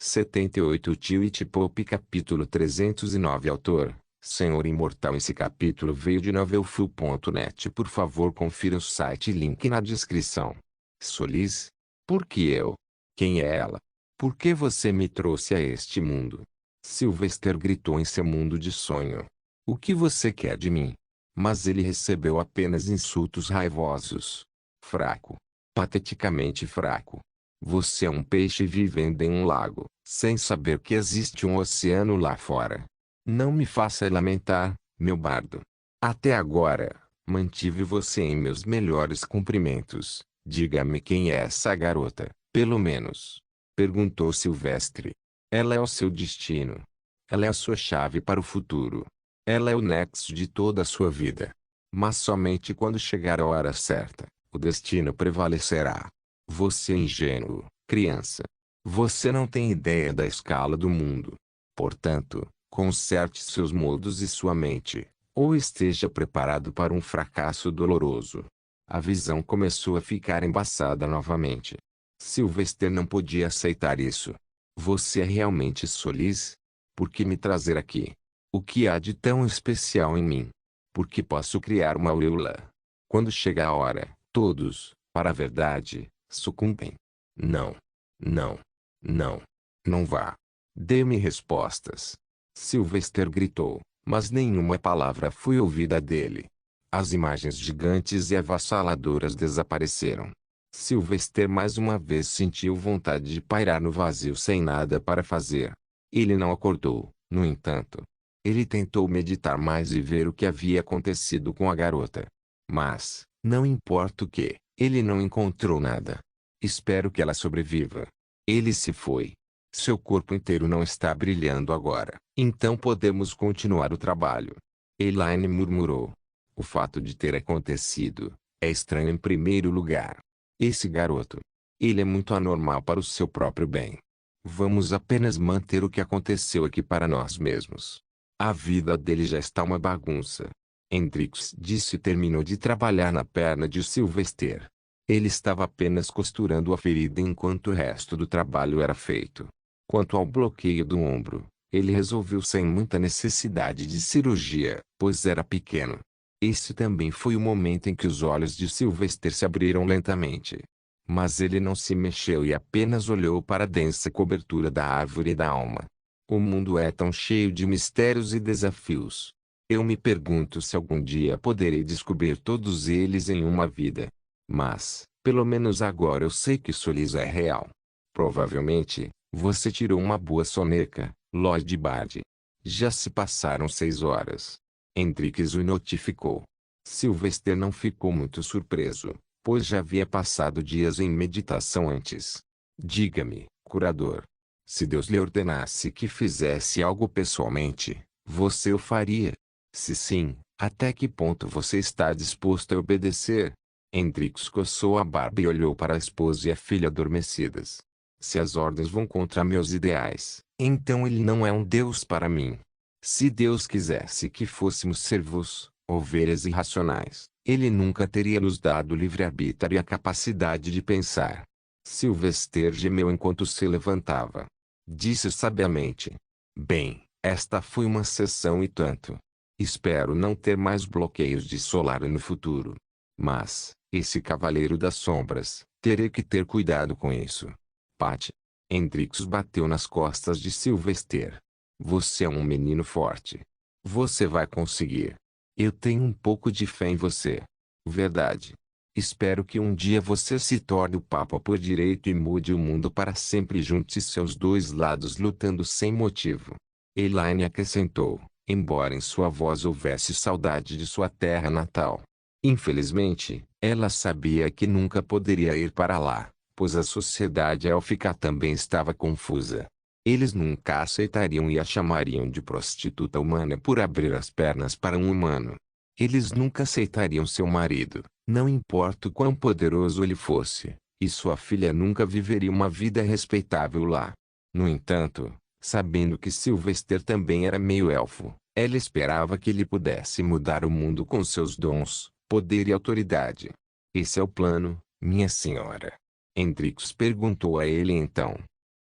78 Twitch Pop capítulo 309 Autor, Senhor Imortal. Esse capítulo veio de novelfull.net. Por favor confira o site, link na descrição. Solis? Por que eu? Quem é ela? Por que você me trouxe a este mundo? Sylvester gritou em seu mundo de sonho. O que você quer de mim? Mas ele recebeu apenas insultos raivosos. Fraco. Pateticamente fraco. Você é um peixe vivendo em um lago, sem saber que existe um oceano lá fora. Não me faça lamentar, meu bardo. Até agora, mantive você em meus melhores cumprimentos. Diga-me quem é essa garota, pelo menos. Perguntou Silvestre. Ela é o seu destino. Ela é a sua chave para o futuro. Ela é o nexo de toda a sua vida. Mas somente quando chegar a hora certa, o destino prevalecerá. Você é ingênuo, criança. Você não tem ideia da escala do mundo. Portanto, conserte seus modos e sua mente, ou esteja preparado para um fracasso doloroso. A visão começou a ficar embaçada novamente. Sylvester não podia aceitar isso. Você é realmente Solis? Por que me trazer aqui? O que há de tão especial em mim? Por que posso criar uma auréola? Quando chega a hora, todos, para a verdade, sucumbem. Não. Não. Não. Não vá. Dê-me respostas. Sylvester gritou, mas nenhuma palavra foi ouvida dele. As imagens gigantes e avassaladoras desapareceram. Sylvester mais uma vez sentiu vontade de pairar no vazio sem nada para fazer. Ele não acordou, no entanto. Ele tentou meditar mais e ver o que havia acontecido com a garota. Mas, não importa o que, ele não encontrou nada. Espero que ela sobreviva. Ele se foi. Seu corpo inteiro não está brilhando agora. Então podemos continuar o trabalho. Elaine murmurou. O fato de ter acontecido é estranho em primeiro lugar. Esse garoto. Ele é muito anormal para o seu próprio bem. Vamos apenas manter o que aconteceu aqui para nós mesmos. A vida dele já está uma bagunça. Hendrix disse e terminou de trabalhar na perna de Sylvester. Ele estava apenas costurando a ferida enquanto o resto do trabalho era feito. Quanto ao bloqueio do ombro, ele resolveu sem muita necessidade de cirurgia, pois era pequeno. Esse também foi o momento em que os olhos de Sylvester se abriram lentamente. Mas ele não se mexeu e apenas olhou para a densa cobertura da árvore da alma. O mundo é tão cheio de mistérios e desafios. Eu me pergunto se algum dia poderei descobrir todos eles em uma vida. Mas, pelo menos agora eu sei que Solis é real. Provavelmente, você tirou uma boa soneca, Lord Bard. Já se passaram 6 horas. Hendrix o notificou. Sylvester não ficou muito surpreso, pois já havia passado dias em meditação antes. Diga-me, curador. Se Deus lhe ordenasse que fizesse algo pessoalmente, você o faria? Se sim, até que ponto você está disposto a obedecer? Hendrix coçou a barba e olhou para a esposa e a filha adormecidas. Se as ordens vão contra meus ideais, então ele não é um Deus para mim. Se Deus quisesse que fôssemos servos, ovelhas irracionais, ele nunca teria nos dado livre-arbítrio e a capacidade de pensar. Sylvester gemeu enquanto se levantava. Disse sabiamente. Bem, esta foi uma sessão e tanto. Espero não ter mais bloqueios de solar no futuro. Mas, esse cavaleiro das sombras, terei que ter cuidado com isso. Pat. Hendrix bateu nas costas de Sylvester. Você é um menino forte. Você vai conseguir. Eu tenho um pouco de fé em você. Verdade. Espero que um dia você se torne o Papa por direito e mude o mundo para sempre. Junte seus dois lados lutando sem motivo. Elaine acrescentou, embora em sua voz houvesse saudade de sua terra natal. Infelizmente, ela sabia que nunca poderia ir para lá, pois a sociedade élfica também estava confusa. Eles nunca aceitariam e a chamariam de prostituta humana por abrir as pernas para um humano. Eles nunca aceitariam seu marido, não importa o quão poderoso ele fosse, e sua filha nunca viveria uma vida respeitável lá. No entanto, sabendo que Sylvester também era meio elfo, ela esperava que ele pudesse mudar o mundo com seus dons, poder e autoridade. Esse é o plano, minha senhora. Hendrix perguntou a ele então.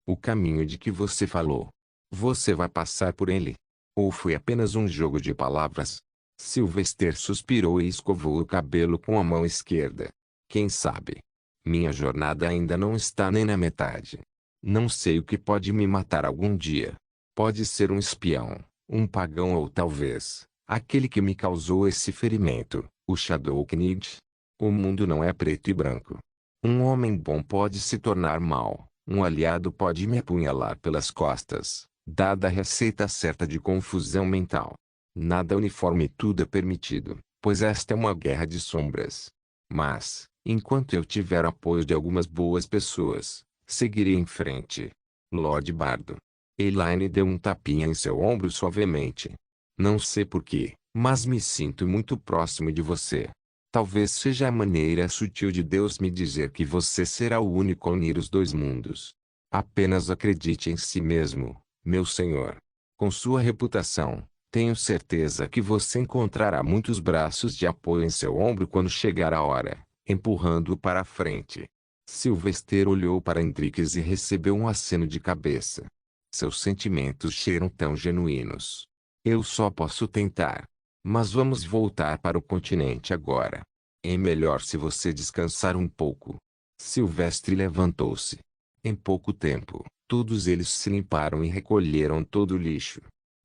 O caminho de que você falou. Você vai passar por ele? Ou foi apenas um jogo de palavras? Sylvester suspirou e escovou o cabelo com a mão esquerda. Quem sabe? Minha jornada ainda não está nem na metade. Não sei o que pode me matar algum dia. Pode ser um espião, um pagão ou talvez, aquele que me causou esse ferimento, o Shadow Knight. O mundo não é preto e branco. Um homem bom pode se tornar mau, um aliado pode me apunhalar pelas costas, dada a receita certa de confusão mental. Nada uniforme e tudo é permitido, pois esta é uma guerra de sombras. Mas, enquanto eu tiver apoio de algumas boas pessoas, seguirei em frente. Lord Bardo. Elaine deu um tapinha em seu ombro suavemente. Não sei porquê, mas me sinto muito próximo de você. Talvez seja a maneira sutil de Deus me dizer que você será o único a unir os dois mundos. Apenas acredite em si mesmo, meu senhor. Com sua reputação, tenho certeza que você encontrará muitos braços de apoio em seu ombro quando chegar a hora, empurrando-o para a frente. Sylvester olhou para Hendrix e recebeu um aceno de cabeça. Seus sentimentos cheiram tão genuínos. Eu só posso tentar. Mas vamos voltar para o continente agora. É melhor se você descansar um pouco. Silvestre levantou-se. Em pouco tempo, todos eles se limparam e recolheram todo o lixo.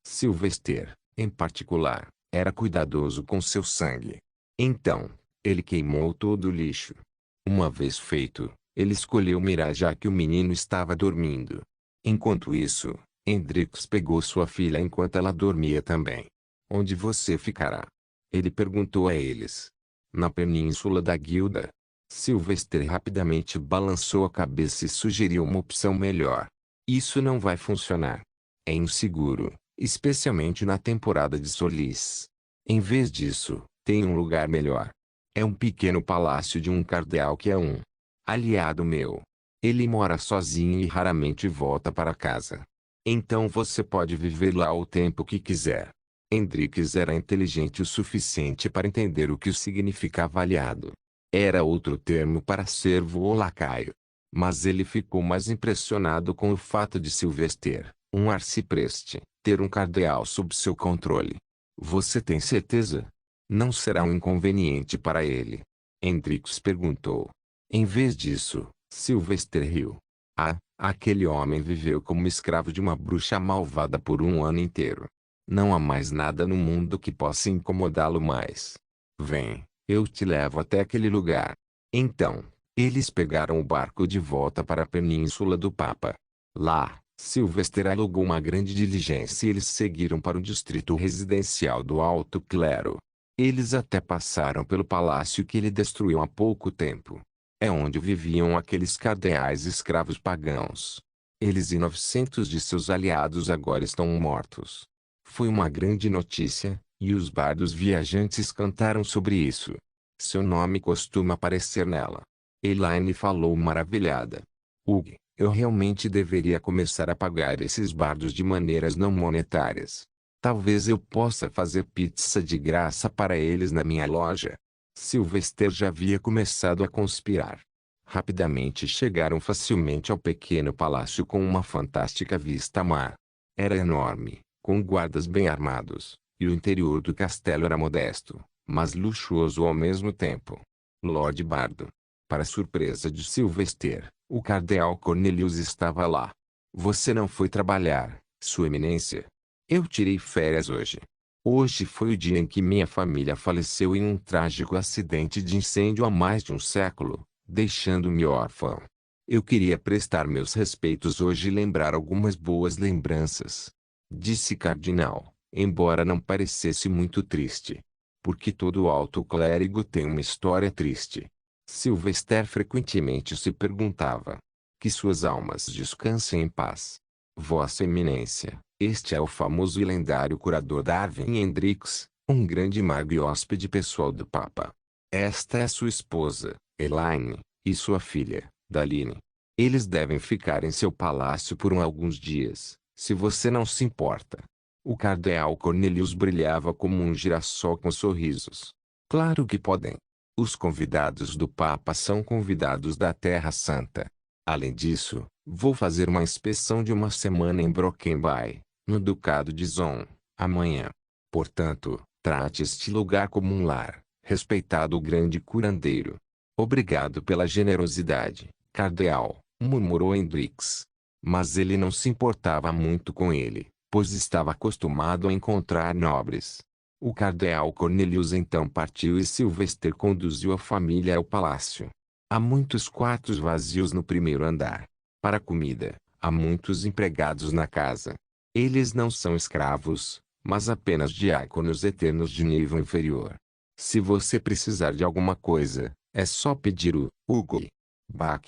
Sylvester, em particular, era cuidadoso com seu sangue. Então, ele queimou todo o lixo. Uma vez feito, ele escolheu mirar já que o menino estava dormindo. Enquanto isso, Hendrix pegou sua filha enquanto ela dormia também. Onde você ficará? Ele perguntou a eles. Na península da guilda. Sylvester rapidamente balançou a cabeça e sugeriu uma opção melhor. Isso não vai funcionar. É inseguro, especialmente na temporada de Solis. Em vez disso, tem um lugar melhor. É um pequeno palácio de um cardeal que é um aliado meu. Ele mora sozinho e raramente volta para casa. Então você pode viver lá o tempo que quiser. Hendrix era inteligente o suficiente para entender o que significava aliado. Era outro termo para servo ou lacaio. Mas ele ficou mais impressionado com o fato de Sylvester, um arcipreste, ter um cardeal sob seu controle. Você tem certeza? Não será um inconveniente para ele? Hendrix perguntou. Em vez disso, Sylvester riu. Ah, aquele homem viveu como escravo de uma bruxa malvada por um ano inteiro. Não há mais nada no mundo que possa incomodá-lo mais. Vem, eu te levo até aquele lugar. Então, eles pegaram o barco de volta para a Península do Papa. Lá, Sylvester alugou uma grande diligência e eles seguiram para o distrito residencial do Alto Clero. Eles até passaram pelo palácio que ele destruiu há pouco tempo. É onde viviam aqueles cardeais escravos pagãos. Eles e 900 de seus aliados agora estão mortos. Foi uma grande notícia, e os bardos viajantes cantaram sobre isso. Seu nome costuma aparecer nela. Elaine falou maravilhada. Hugh, eu realmente deveria começar a pagar esses bardos de maneiras não monetárias. Talvez eu possa fazer pizza de graça para eles na minha loja. Sylvester já havia começado a conspirar. Rapidamente chegaram facilmente ao pequeno palácio com uma fantástica vista a mar. Era enorme, com guardas bem armados, e o interior do castelo era modesto, mas luxuoso ao mesmo tempo. Lord Bardo. Para surpresa de Sylvester, o cardeal Cornelius estava lá. Você não foi trabalhar, Sua Eminência? Eu tirei férias hoje. Hoje foi o dia em que minha família faleceu em um trágico acidente de incêndio há mais de um século, deixando-me órfão. Eu queria prestar meus respeitos hoje e lembrar algumas boas lembranças. Disse Cardinal, embora não parecesse muito triste. Porque todo alto clérigo tem uma história triste. Sylvester frequentemente se perguntava. Que suas almas descansem em paz. Vossa Eminência, este é o famoso e lendário curador Darwin Hendrix, um grande mago e hóspede pessoal do Papa. Esta é sua esposa, Elaine, e sua filha, Daline. Eles devem ficar em seu palácio por alguns dias, se você não se importa. O cardeal Cornelius brilhava como um girassol com sorrisos. Claro que podem. Os convidados do Papa são convidados da Terra Santa. Além disso, vou fazer uma inspeção de uma semana em Brockenby, no Ducado de Zon, amanhã. Portanto, trate este lugar como um lar, respeitado grande curandeiro. Obrigado pela generosidade, cardeal, murmurou Hendrix. Mas ele não se importava muito com ele, pois estava acostumado a encontrar nobres. O cardeal Cornelius então partiu e Sylvester conduziu a família ao palácio. Há muitos quartos vazios no primeiro andar. Para a comida, há muitos empregados na casa. Eles não são escravos, mas apenas diáconos eternos de nível inferior. Se você precisar de alguma coisa, é só pedir o Hugo. Bach.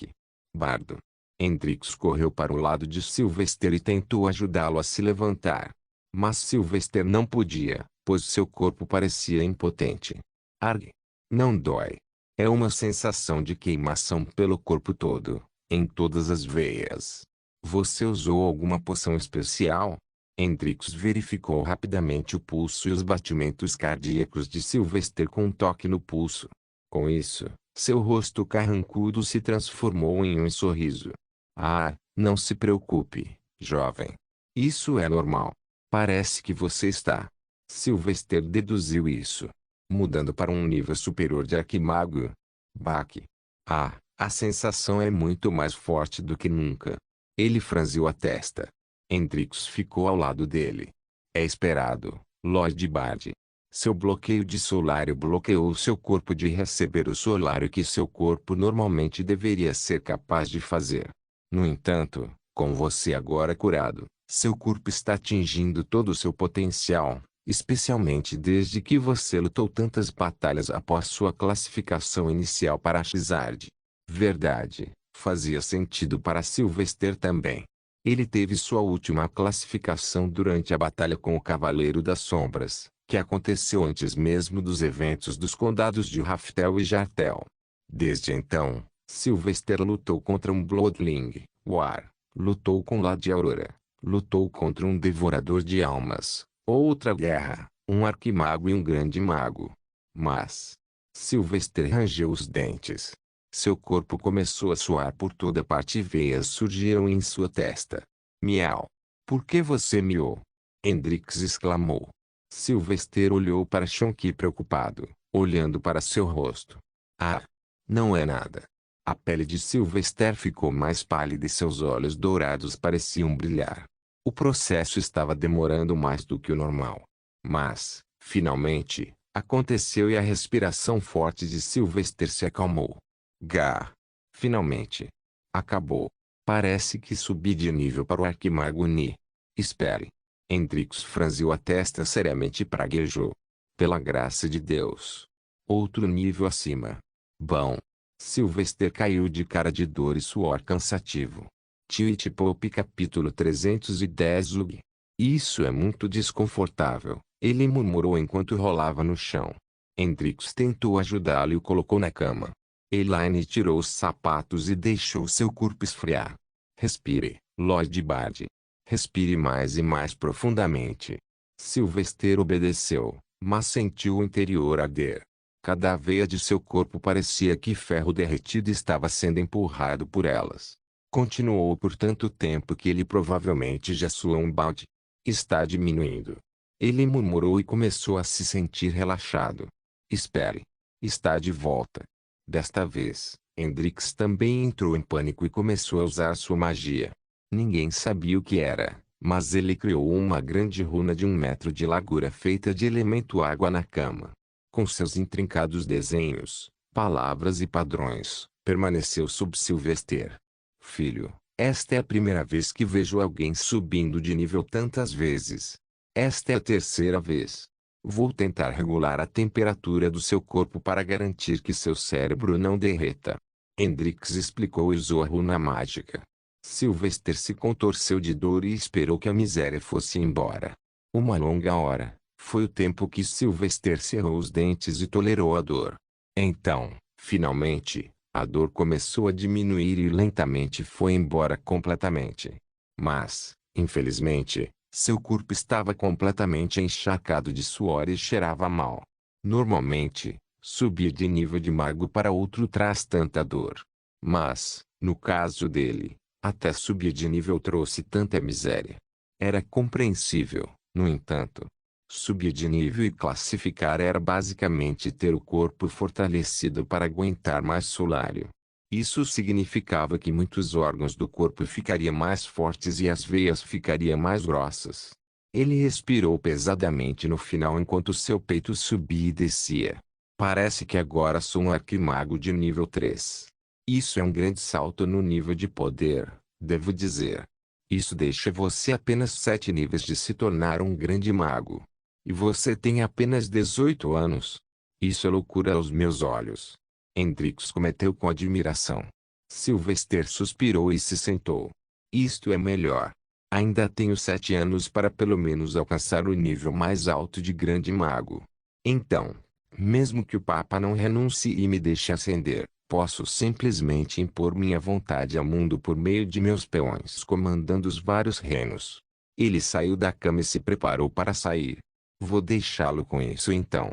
Bardo. Hendrix correu para o lado de Sylvester e tentou ajudá-lo a se levantar. Mas Sylvester não podia, pois seu corpo parecia impotente. Arg. Não dói. É uma sensação de queimação pelo corpo todo, em todas as veias. Você usou alguma poção especial? Hendrix verificou rapidamente o pulso e os batimentos cardíacos de Sylvester com um toque no pulso. Com isso, seu rosto carrancudo se transformou em um sorriso. Ah, não se preocupe, jovem. Isso é normal. Parece que você está. Sylvester deduziu isso, mudando para um nível superior de arquimago. Bach. Ah, a sensação é muito mais forte do que nunca. Ele franziu a testa. Hendrix ficou ao lado dele. É esperado, Lord Bard. Seu bloqueio de solário bloqueou seu corpo de receber o solário que seu corpo normalmente deveria ser capaz de fazer. No entanto, com você agora curado, seu corpo está atingindo todo o seu potencial, especialmente desde que você lutou tantas batalhas após sua classificação inicial para a Xrd. Verdade, fazia sentido para Sylvester também. Ele teve sua última classificação durante a batalha com o Cavaleiro das Sombras, que aconteceu antes mesmo dos eventos dos condados de Raftel e Jartel. Desde então, Sylvester lutou contra um Bloodling, War, lutou com Lady Aurora, lutou contra um Devorador de Almas, outra guerra, um Arquimago e um Grande Mago. Mas, Sylvester rangeu os dentes. Seu corpo começou a suar por toda parte e veias surgiram em sua testa. Miau. Por que você miou? Hendrix exclamou. Sylvester olhou para Shonky preocupado, olhando para seu rosto. Ah! Não é nada. A pele de Sylvester ficou mais pálida e seus olhos dourados pareciam brilhar. O processo estava demorando mais do que o normal. Mas, finalmente, aconteceu e a respiração forte de Sylvester se acalmou. Gá. Finalmente. Acabou. Parece que subi de nível para o Arquimago Ni. Espere. Hendrix franziu a testa seriamente e praguejou. Pela graça de Deus. Outro nível acima. Bom. Sylvester caiu de cara de dor e suor cansativo. Twitch Pop capítulo 310 UG. Isso é muito desconfortável, ele murmurou enquanto rolava no chão. Hendrix tentou ajudá-lo e o colocou na cama. Elaine tirou os sapatos e deixou seu corpo esfriar. Respire, Lord Bard. Respire mais e mais profundamente. Sylvester obedeceu, mas sentiu o interior arder. Cada veia de seu corpo parecia que ferro derretido estava sendo empurrado por elas. Continuou por tanto tempo que ele provavelmente já suou um balde. Está diminuindo. Ele murmurou e começou a se sentir relaxado. Espere. Está de volta. Desta vez, Hendrix também entrou em pânico e começou a usar sua magia. Ninguém sabia o que era, mas ele criou uma grande runa de 1 metro de largura feita de elemento água na cama. Com seus intrincados desenhos, palavras e padrões, permaneceu sob Sylvester. Filho, esta é a primeira vez que vejo alguém subindo de nível tantas vezes. Esta é a terceira vez. Vou tentar regular a temperatura do seu corpo para garantir que seu cérebro não derreta. Hendrix explicou e usou a runa mágica. Sylvester se contorceu de dor e esperou que a miséria fosse embora. Uma longa hora. Foi o tempo que Sylvester cerrou os dentes e tolerou a dor. Então, finalmente, a dor começou a diminuir e lentamente foi embora completamente. Mas, infelizmente, seu corpo estava completamente encharcado de suor e cheirava mal. Normalmente, subir de nível de mago para outro traz tanta dor. Mas, No caso dele, até subir de nível trouxe tanta miséria. Era compreensível, no entanto. Subir de nível e classificar era basicamente ter o corpo fortalecido para aguentar mais solário. Isso significava que muitos órgãos do corpo ficariam mais fortes e as veias ficariam mais grossas. Ele respirou pesadamente no final enquanto seu peito subia e descia. Parece que agora sou um arquimago de nível 3. Isso é um grande salto no nível de poder, devo dizer. Isso deixa você apenas 7 níveis de se tornar um grande mago. E você tem apenas 18 anos. Isso é loucura aos meus olhos. Hendrix cometeu com admiração. Sylvester suspirou e se sentou. Isto é melhor. Ainda tenho 7 anos para pelo menos alcançar o nível mais alto de grande mago. Então, mesmo que o Papa não renuncie e me deixe ascender, posso simplesmente impor minha vontade ao mundo por meio de meus peões comandando os vários reinos. Ele saiu da cama e se preparou para sair. Vou deixá-lo com isso então.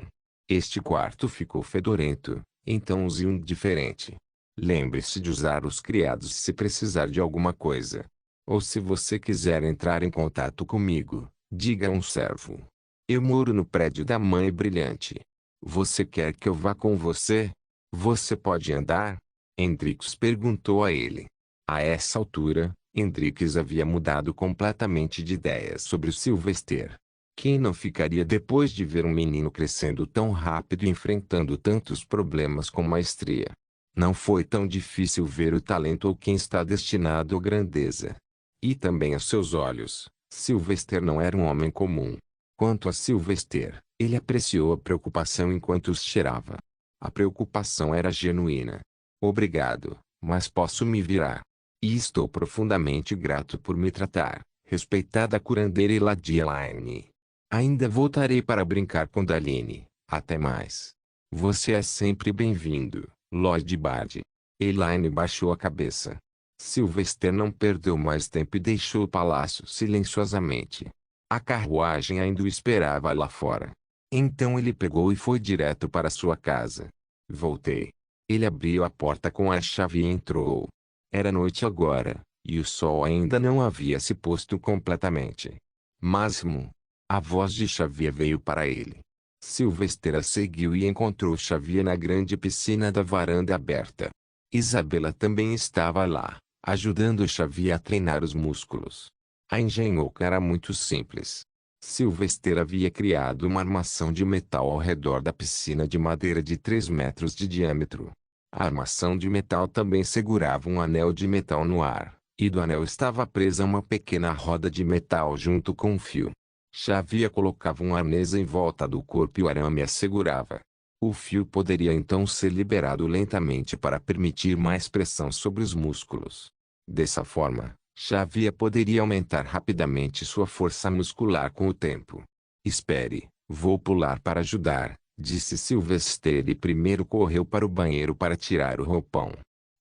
Este quarto ficou fedorento, então use um diferente. Lembre-se de usar os criados se precisar de alguma coisa. Ou se você quiser entrar em contato comigo, diga a um servo. Eu moro no prédio da Mãe Brilhante. Você quer que eu vá com você? Você pode andar? Hendrix perguntou a ele. A essa altura, Hendrix havia mudado completamente de ideia sobre o Sylvester. Quem não ficaria depois de ver um menino crescendo tão rápido e enfrentando tantos problemas com maestria? Não foi tão difícil ver o talento ou quem está destinado à grandeza. E também aos seus olhos, Sylvester não era um homem comum. Quanto a Sylvester, ele apreciou a preocupação enquanto os cheirava. A preocupação era genuína. Obrigado, mas posso me virar. E estou profundamente grato por me tratar, respeitada curandeira Elaine. Ainda voltarei para brincar com Daline. Até mais. Você é sempre bem-vindo, Lord Bard. Elaine baixou a cabeça. Sylvester não perdeu mais tempo e deixou o palácio silenciosamente. A carruagem ainda o esperava lá fora. Então ele pegou e foi direto para sua casa. Voltei. Ele abriu a porta com a chave e entrou. Era noite agora, e o sol ainda não havia se posto completamente. Máximo. A voz de Xavier veio para ele. Sylvester a seguiu e encontrou Xavier na grande piscina da varanda aberta. Isabela também estava lá, ajudando Xavier a treinar os músculos. A engenhoca era muito simples. Sylvester havia criado uma armação de metal ao redor da piscina de madeira de 3 metros de diâmetro. A armação de metal também segurava um anel de metal no ar, e do anel estava presa uma pequena roda de metal junto com um fio. Xavier colocava um arnês em volta do corpo e o arame a segurava. O fio poderia então ser liberado lentamente para permitir mais pressão sobre os músculos. Dessa forma, Xavier poderia aumentar rapidamente sua força muscular com o tempo. Espere, vou pular para ajudar, disse Sylvester e primeiro correu para o banheiro para tirar o roupão.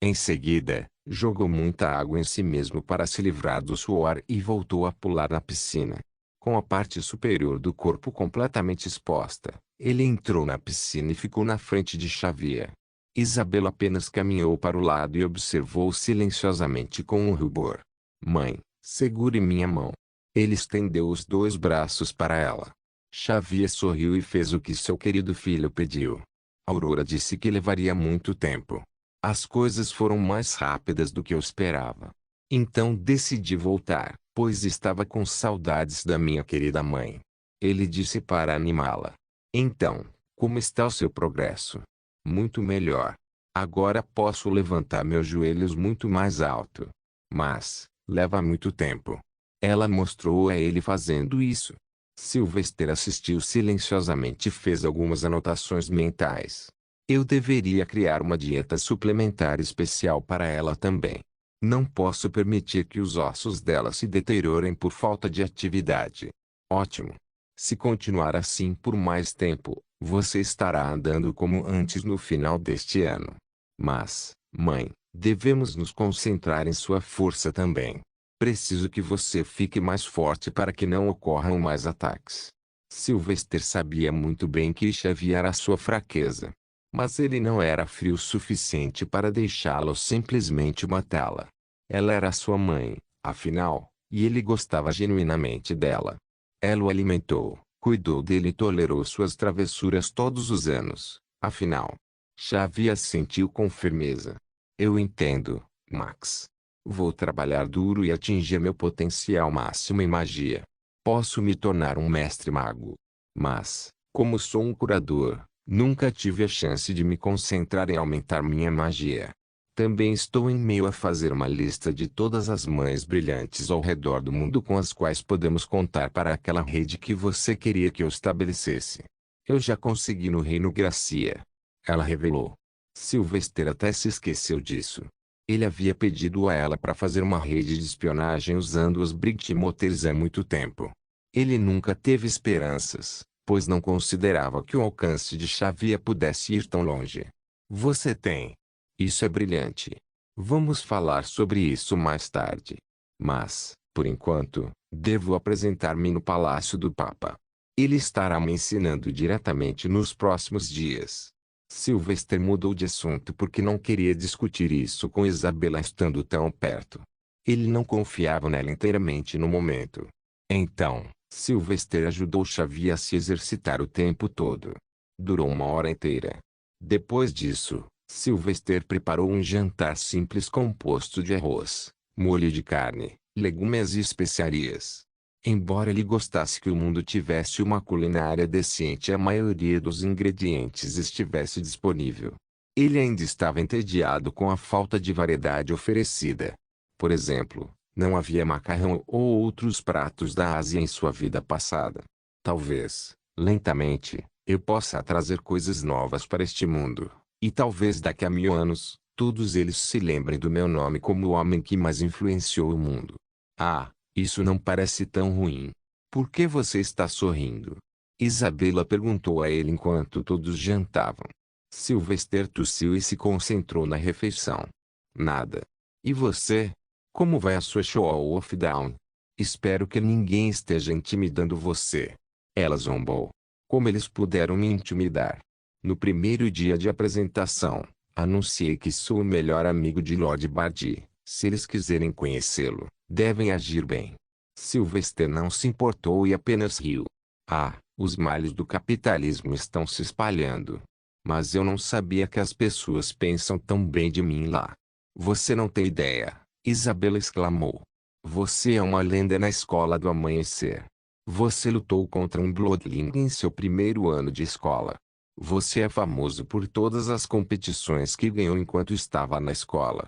Em seguida, jogou muita água em si mesmo para se livrar do suor e voltou a pular na piscina. Com a parte superior do corpo completamente exposta, ele entrou na piscina e ficou na frente de Xavier. Isabela apenas caminhou para o lado e observou silenciosamente com um rubor. Mãe, segure minha mão. Ele estendeu os 2 braços para ela. Xavier sorriu e fez o que seu querido filho pediu. Aurora disse que levaria muito tempo. As coisas foram mais rápidas do que eu esperava. Então decidi voltar, pois estava com saudades da minha querida mãe. Ele disse para animá-la. Então, como está o seu progresso? Muito melhor. Agora posso levantar meus joelhos muito mais alto. Mas, leva muito tempo. Ela mostrou a ele fazendo isso. Sylvester assistiu silenciosamente e fez algumas anotações mentais. Eu deveria criar uma dieta suplementar especial para ela também. Não posso permitir que os ossos dela se deteriorem por falta de atividade. Ótimo. Se continuar assim por mais tempo, você estará andando como antes no final deste ano. Mas, mãe, devemos nos concentrar em sua força também. Preciso que você fique mais forte para que não ocorram mais ataques. Sylvester sabia muito bem que Xavier era sua fraqueza. Mas ele não era frio o suficiente para deixá-lo simplesmente matá-la. Ela era sua mãe, afinal, e ele gostava genuinamente dela. Ela o alimentou, cuidou dele e tolerou suas travessuras todos os anos, afinal. Xavier assentiu com firmeza. Eu entendo, Max. Vou trabalhar duro e atingir meu potencial máximo em magia. Posso me tornar um mestre mago. Mas, como sou um curador, nunca tive a chance de me concentrar em aumentar minha magia. Também estou em meio a fazer uma lista de todas as mães brilhantes ao redor do mundo com as quais podemos contar para aquela rede que você queria que eu estabelecesse. Eu já consegui no Reino Gracia. Ela revelou. Sylvester até se esqueceu disso. Ele havia pedido a ela para fazer uma rede de espionagem usando os Brightmotors há muito tempo. Ele nunca teve esperanças, pois não considerava que o alcance de Xavier pudesse ir tão longe. Você tem. Isso é brilhante. Vamos falar sobre isso mais tarde. Mas, por enquanto, devo apresentar-me no Palácio do Papa. Ele estará me ensinando diretamente nos próximos dias. Sylvester mudou de assunto porque não queria discutir isso com Isabela estando tão perto. Ele não confiava nela inteiramente no momento. Então, Sylvester ajudou Xavier a se exercitar o tempo todo. Durou uma hora inteira. Depois disso, Sylvester preparou um jantar simples composto de arroz, molho de carne, legumes e especiarias. Embora ele gostasse que o mundo tivesse uma culinária decente e a maioria dos ingredientes estivesse disponível, ele ainda estava entediado com a falta de variedade oferecida. Por exemplo, não havia macarrão ou outros pratos da Ásia em sua vida passada. Talvez, lentamente, eu possa trazer coisas novas para este mundo, e talvez daqui a 1000 anos, todos eles se lembrem do meu nome como o homem que mais influenciou o mundo. Ah! Isso não parece tão ruim. Por que você está sorrindo? Isabela perguntou a ele enquanto todos jantavam. Sylvester tossiu e se concentrou na refeição. Nada. E você? Como vai a sua show of down? Espero que ninguém esteja intimidando você. Ela zombou. Como eles puderam me intimidar? No primeiro dia de apresentação, anunciei que sou o melhor amigo de Lord Bardi. Se eles quiserem conhecê-lo, devem agir bem. Sylvester não se importou e apenas riu. Ah, os males do capitalismo estão se espalhando. Mas eu não sabia que as pessoas pensam tão bem de mim lá. Você não tem ideia, Isabela exclamou. Você é uma lenda na escola do amanhecer. Você lutou contra um Bloodling em seu primeiro ano de escola. Você é famoso por todas as competições que ganhou enquanto estava na escola.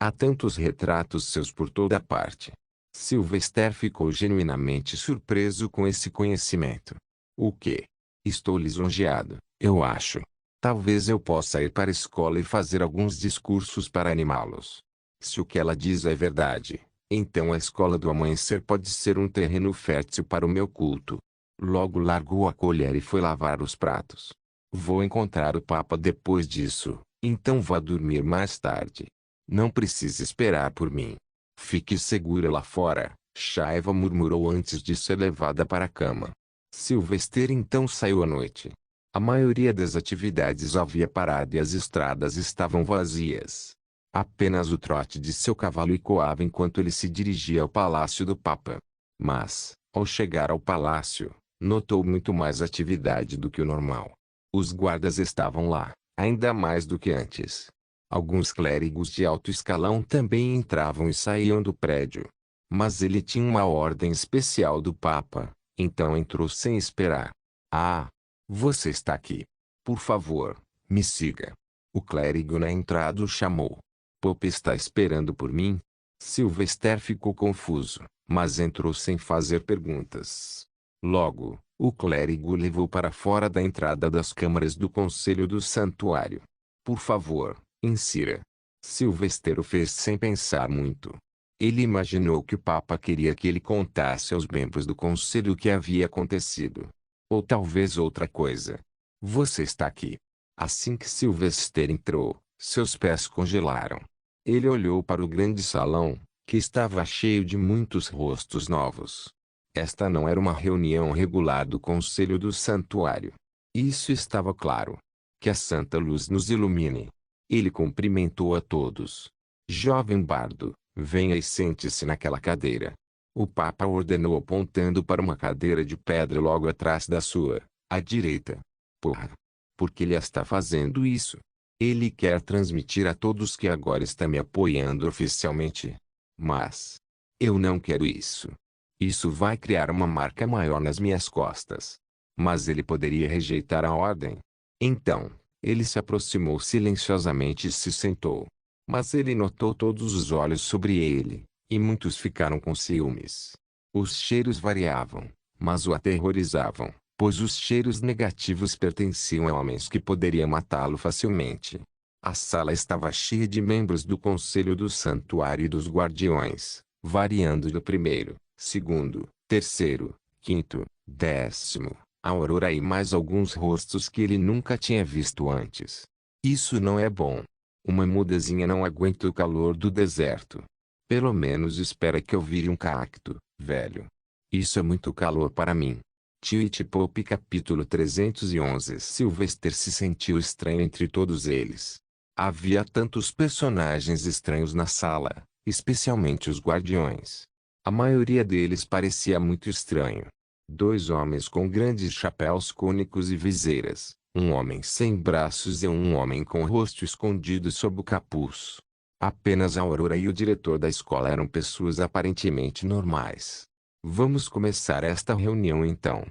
Há tantos retratos seus por toda parte. Sylvester ficou genuinamente surpreso com esse conhecimento. O quê? Estou lisonjeado, eu acho. Talvez eu possa ir para a escola e fazer alguns discursos para animá-los. Se o que ela diz é verdade, então a escola do amanhecer pode ser um terreno fértil para o meu culto. Logo largou a colher e foi lavar os pratos. Vou encontrar o Papa depois disso, então vá dormir mais tarde. Não precisa esperar por mim. Fique segura lá fora, Shaiva murmurou antes de ser levada para a cama. Sylvester então saiu à noite. A maioria das atividades havia parado e as estradas estavam vazias. Apenas o trote de seu cavalo ecoava enquanto ele se dirigia ao palácio do Papa. Mas, ao chegar ao palácio, notou muito mais atividade do que o normal. Os guardas estavam lá, ainda mais do que antes. Alguns clérigos de alto escalão também entravam e saíam do prédio. Mas ele tinha uma ordem especial do Papa, então entrou sem esperar. Ah, você está aqui. Por favor, me siga. O clérigo na entrada o chamou. Pope está esperando por mim? Sylvester ficou confuso, mas entrou sem fazer perguntas. Logo, o clérigo o levou para fora da entrada das câmaras do Conselho do Santuário. Por favor, insira. Sylvester o fez sem pensar muito. Ele imaginou que o Papa queria que ele contasse aos membros do conselho o que havia acontecido. Ou talvez outra coisa. Você está aqui. Assim que Sylvester entrou, seus pés congelaram. Ele olhou para o grande salão, que estava cheio de muitos rostos novos. Esta não era uma reunião regular do Conselho do Santuário. Isso estava claro. Que a santa luz nos ilumine. Ele cumprimentou a todos. Jovem bardo, venha e sente-se naquela cadeira. O Papa ordenou apontando para uma cadeira de pedra logo atrás da sua, à direita. Porra! Por que ele está fazendo isso? Ele quer transmitir a todos que agora está me apoiando oficialmente. Mas eu não quero isso. Isso vai criar uma marca maior nas minhas costas. Mas ele poderia rejeitar a ordem. Então, ele se aproximou silenciosamente e se sentou. Mas ele notou todos os olhos sobre ele, e muitos ficaram com ciúmes. Os cheiros variavam, mas o aterrorizavam, pois os cheiros negativos pertenciam a homens que poderiam matá-lo facilmente. A sala estava cheia de membros do Conselho do Santuário e dos Guardiões, variando do primeiro, segundo, terceiro, quinto, 10º, a Aurora e mais alguns rostos que ele nunca tinha visto antes. Isso não é bom. Uma mudazinha não aguenta o calor do deserto. Pelo menos espera que eu vire um cacto, velho. Isso é muito calor para mim. Twitch Pop capítulo 311. Sylvester se sentiu estranho entre todos eles. Havia tantos personagens estranhos na sala, especialmente os guardiões. A maioria deles parecia muito estranho. 2 homens com grandes chapéus cônicos e viseiras, um homem sem braços e um homem com o rosto escondido sob o capuz. Apenas a Aurora e o diretor da escola eram pessoas aparentemente normais. Vamos começar esta reunião então.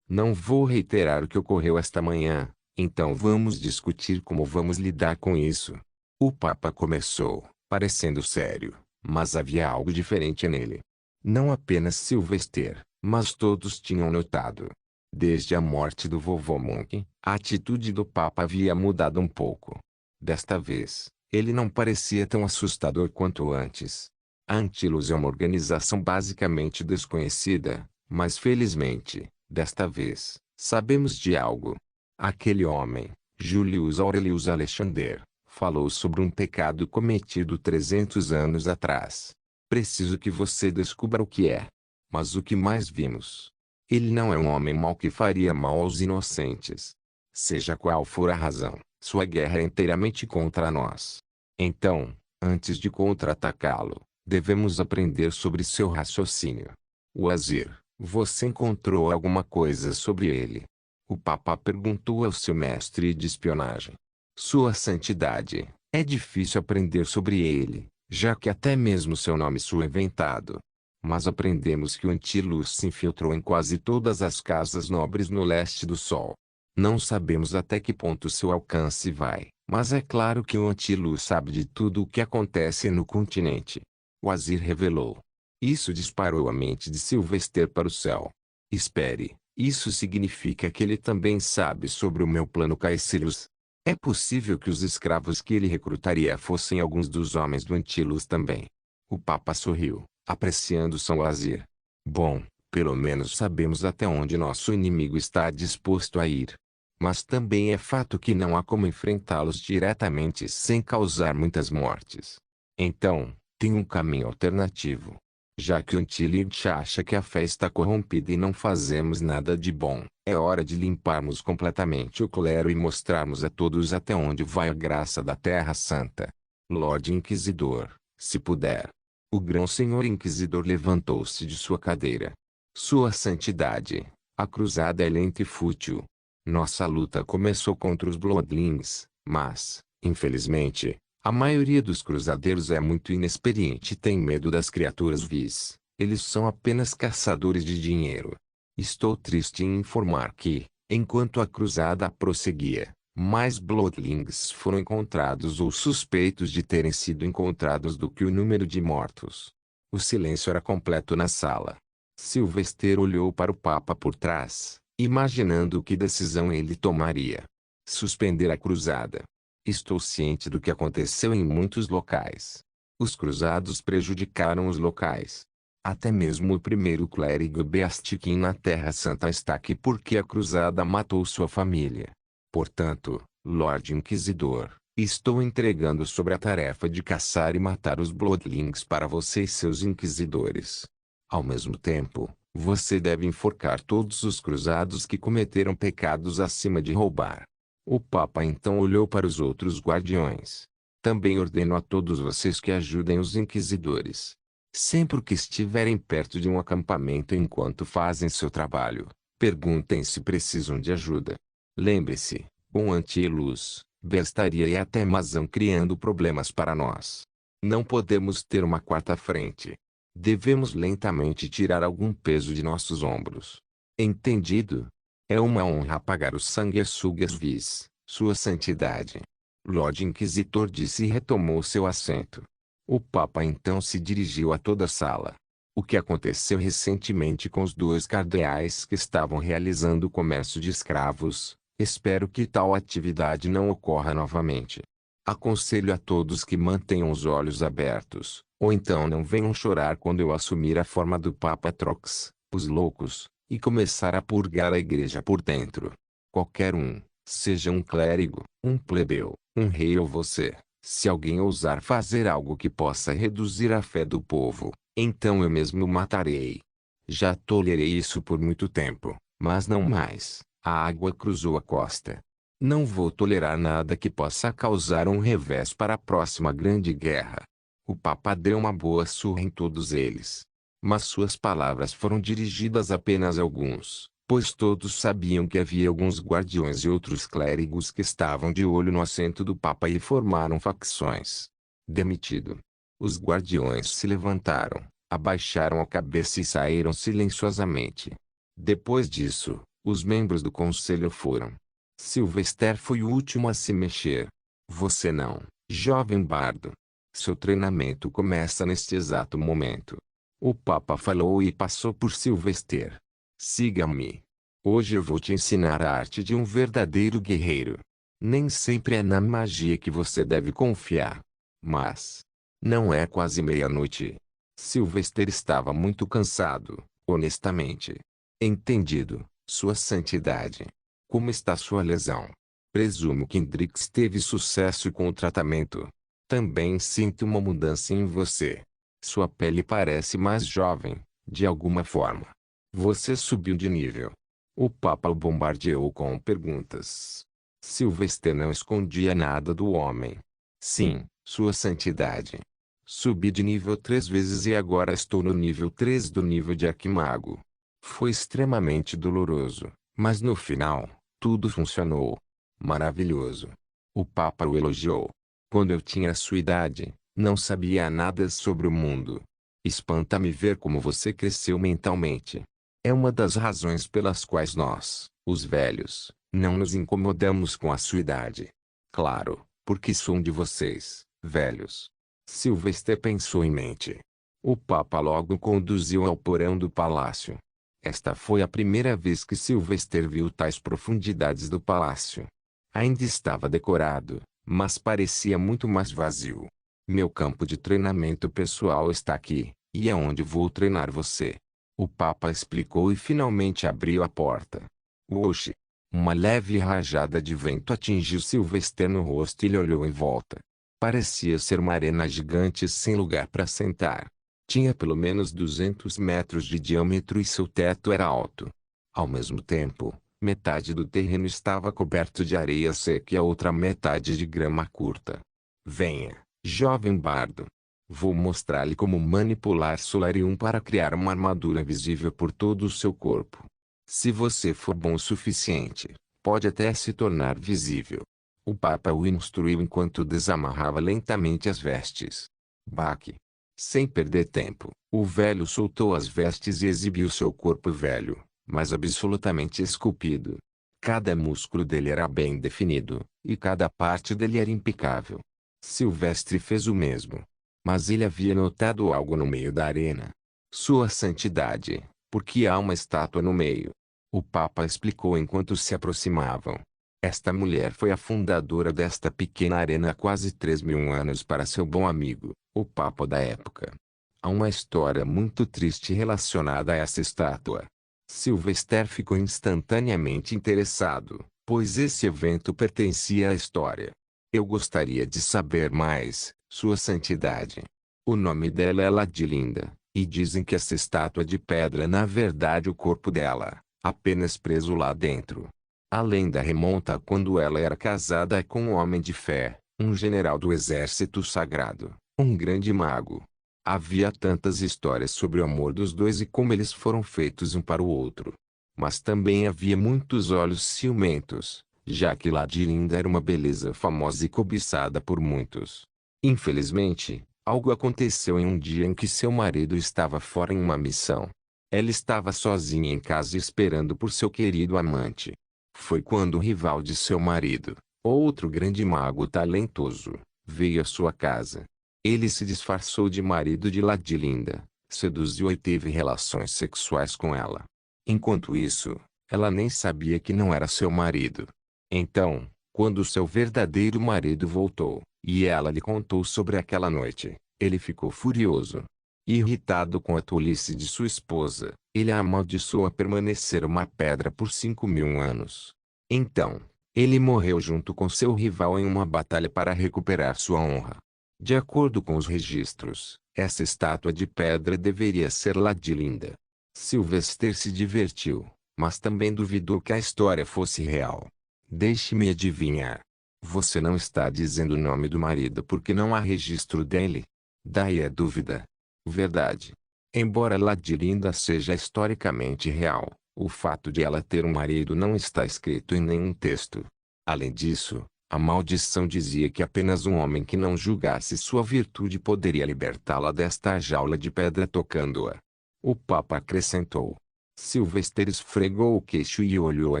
Não vou reiterar o que ocorreu esta manhã, então vamos discutir como vamos lidar com isso. O Papa começou, parecendo sério, mas havia algo diferente nele. Não apenas Sylvester, mas todos tinham notado. Desde a morte do vovô Monk, a atitude do Papa havia mudado um pouco. Desta vez, ele não parecia tão assustador quanto antes. A Antilus é uma organização basicamente desconhecida, mas felizmente, desta vez, sabemos de algo. Aquele homem, Julius Aurelius Alexander, falou sobre um pecado cometido 300 anos atrás. Preciso que você descubra o que é. Mas o que mais vimos? Ele não é um homem mau que faria mal aos inocentes. Seja qual for a razão, sua guerra é inteiramente contra nós. Então, antes de contra-atacá-lo, devemos aprender sobre seu raciocínio. Wazir, você encontrou alguma coisa sobre ele? O Papa perguntou ao seu mestre de espionagem. Sua Santidade, é difícil aprender sobre ele, já que até mesmo seu nome é inventado. Mas aprendemos que o Antilus se infiltrou em quase todas as casas nobres no leste do Sol. Não sabemos até que ponto seu alcance vai, mas é claro que o Antilus sabe de tudo o que acontece no continente. Wazir revelou. Isso disparou a mente de Sylvester para o céu. Espere, isso significa que ele também sabe sobre o meu plano Caecilius. É possível que os escravos que ele recrutaria fossem alguns dos homens do Antilus também. O Papa sorriu, apreciando São Wazir. Bom, pelo menos sabemos até onde nosso inimigo está disposto a ir. Mas também é fato que não há como enfrentá-los diretamente sem causar muitas mortes. Então, tem um caminho alternativo. Já que o Antilus acha que a fé está corrompida e não fazemos nada de bom, é hora de limparmos completamente o clero e mostrarmos a todos até onde vai a graça da Terra Santa. Lorde Inquisidor, se puder. O grão-senhor Inquisidor levantou-se de sua cadeira. Sua Santidade, a cruzada é lenta e fútil. Nossa luta começou contra os Bloodlings, mas, infelizmente, a maioria dos cruzadeiros é muito inexperiente e tem medo das criaturas vis. Eles são apenas caçadores de dinheiro. Estou triste em informar que, enquanto a cruzada prosseguia, mais Bloodlings foram encontrados ou suspeitos de terem sido encontrados do que o número de mortos. O silêncio era completo na sala. Sylvester olhou para o Papa por trás, imaginando que decisão ele tomaria. Suspender a cruzada. Estou ciente do que aconteceu em muitos locais. Os cruzados prejudicaram os locais. Até mesmo o primeiro clérigo Beastiquim na Terra Santa está aqui porque a cruzada matou sua família. Portanto, Lorde Inquisidor, estou entregando sobre a tarefa de caçar e matar os Bloodlings para você e seus inquisidores. Ao mesmo tempo, você deve enforcar todos os cruzados que cometeram pecados acima de roubar. O Papa então olhou para os outros guardiões. Também ordeno a todos vocês que ajudem os inquisidores. Sempre que estiverem perto de um acampamento enquanto fazem seu trabalho, perguntem se precisam de ajuda. Lembre-se, com anti-luz, bestaria e até Mazão criando problemas para nós. Não podemos ter uma quarta frente. Devemos lentamente tirar algum peso de nossos ombros. Entendido? É uma honra apagar o sanguessugas vis, Sua Santidade. Lorde Inquisitor disse e retomou seu assento. O Papa então se dirigiu a toda a sala. O que aconteceu recentemente com os dois cardeais que estavam realizando o comércio de escravos? Espero que tal atividade não ocorra novamente. Aconselho a todos que mantenham os olhos abertos, ou então não venham chorar quando eu assumir a forma do Papa Trox, os loucos, e começar a purgar a igreja por dentro. Qualquer um, seja um clérigo, um plebeu, um rei ou você, se alguém ousar fazer algo que possa reduzir a fé do povo, então eu mesmo o matarei. Já tolerei isso por muito tempo, mas não mais. A água cruzou a costa. Não vou tolerar nada que possa causar um revés para a próxima grande guerra. O Papa deu uma boa surra em todos eles. Mas suas palavras foram dirigidas apenas a alguns, pois todos sabiam que havia alguns guardiões e outros clérigos que estavam de olho no assento do Papa e formaram facções. Demitido. Os guardiões se levantaram, abaixaram a cabeça e saíram silenciosamente. Depois disso, os membros do conselho foram. Sylvester foi o último a se mexer. Você não, jovem bardo. Seu treinamento começa neste exato momento. O Papa falou e passou por Sylvester. Siga-me. Hoje eu vou te ensinar a arte de um verdadeiro guerreiro. Nem sempre é na magia que você deve confiar. Mas não é quase meia-noite. Sylvester estava muito cansado, honestamente. Entendido, Sua Santidade. Como está sua lesão? Presumo que Hendrix teve sucesso com o tratamento. Também sinto uma mudança em você. Sua pele parece mais jovem, de alguma forma. Você subiu de nível. O Papa o bombardeou com perguntas. Sylvester não escondia nada do homem. Sim, Sua Santidade. Subi de nível 3 vezes e agora estou no nível 3 do nível de Arquimago. Foi extremamente doloroso, mas no final, tudo funcionou. Maravilhoso. O Papa o elogiou. Quando eu tinha sua idade, não sabia nada sobre o mundo. Espanta-me ver como você cresceu mentalmente. É uma das razões pelas quais nós, os velhos, não nos incomodamos com a sua idade. Claro, porque sou um de vocês, velhos. Sylvester pensou em mente. O Papa logo o conduziu ao porão do palácio. Esta foi a primeira vez que Sylvester viu tais profundidades do palácio. Ainda estava decorado, mas parecia muito mais vazio. Meu campo de treinamento pessoal está aqui, e é onde vou treinar você. O Papa explicou e finalmente abriu a porta. Oxe! Uma leve rajada de vento atingiu Sylvester no rosto e ele olhou em volta. Parecia ser uma arena gigante sem lugar para sentar. Tinha pelo menos 200 metros de diâmetro e seu teto era alto. Ao mesmo tempo, metade do terreno estava coberto de areia seca e a outra metade de grama curta. Venha, jovem bardo. Vou mostrar-lhe como manipular Solarium para criar uma armadura visível por todo o seu corpo. Se você for bom o suficiente, pode até se tornar visível. O Papa o instruiu enquanto desamarrava lentamente as vestes. Baque. Sem perder tempo, o velho soltou as vestes e exibiu seu corpo velho, mas absolutamente esculpido. Cada músculo dele era bem definido, e cada parte dele era impecável. Silvestre fez o mesmo. Mas ele havia notado algo no meio da arena. Sua Santidade, por que há uma estátua no meio? O Papa explicou enquanto se aproximavam. Esta mulher foi a fundadora desta pequena arena há quase 3.000 anos para seu bom amigo, o Papa da época. Há uma história muito triste relacionada a essa estátua. Sylvester ficou instantaneamente interessado, pois esse evento pertencia à história. Eu gostaria de saber mais, Sua Santidade. O nome dela é Ladilinda, e dizem que essa estátua de pedra é na verdade o corpo dela, apenas preso lá dentro. A lenda remonta a quando ela era casada com um homem de fé, um general do exército sagrado, um grande mago. Havia tantas histórias sobre o amor dos dois e como eles foram feitos um para o outro. Mas também havia muitos olhos ciumentos, já que Ladilinda era uma beleza famosa e cobiçada por muitos. Infelizmente, algo aconteceu em um dia em que seu marido estava fora em uma missão. Ela estava sozinha em casa esperando por seu querido amante. Foi quando o rival de seu marido, outro grande mago talentoso, veio à sua casa. Ele se disfarçou de marido de Ladilinda, seduziu-a e teve relações sexuais com ela. Enquanto isso, ela nem sabia que não era seu marido. Então, quando seu verdadeiro marido voltou, e ela lhe contou sobre aquela noite, ele ficou furioso. Irritado com a tolice de sua esposa, ele a amaldiçoou a permanecer uma pedra por 5.000 anos. Então, ele morreu junto com seu rival em uma batalha para recuperar sua honra. De acordo com os registros, essa estátua de pedra deveria ser Ladilinda. Sylvester se divertiu, mas também duvidou que a história fosse real. Deixe-me adivinhar. Você não está dizendo o nome do marido porque não há registro dele? Daí a dúvida. Verdade. Embora Ladilinda seja historicamente real, o fato de ela ter um marido não está escrito em nenhum texto. Além disso, a maldição dizia que apenas um homem que não julgasse sua virtude poderia libertá-la desta jaula de pedra tocando-a. O Papa acrescentou. Sylvester esfregou o queixo e olhou a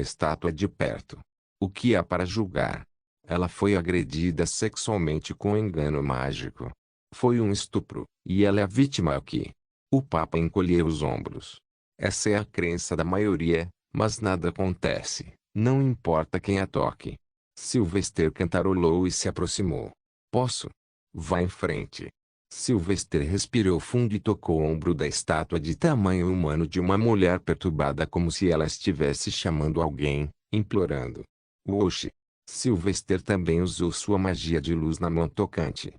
estátua de perto. O que há para julgar? Ela foi agredida sexualmente com engano mágico. Foi um estupro, e ela é a vítima aqui. O Papa encolheu os ombros. Essa é a crença da maioria, mas nada acontece, não importa quem a toque. Sylvester cantarolou e se aproximou. Posso? Vá em frente. Sylvester respirou fundo e tocou o ombro da estátua de tamanho humano de uma mulher perturbada como se ela estivesse chamando alguém, implorando. Oxe! Sylvester também usou sua magia de luz na mão tocante.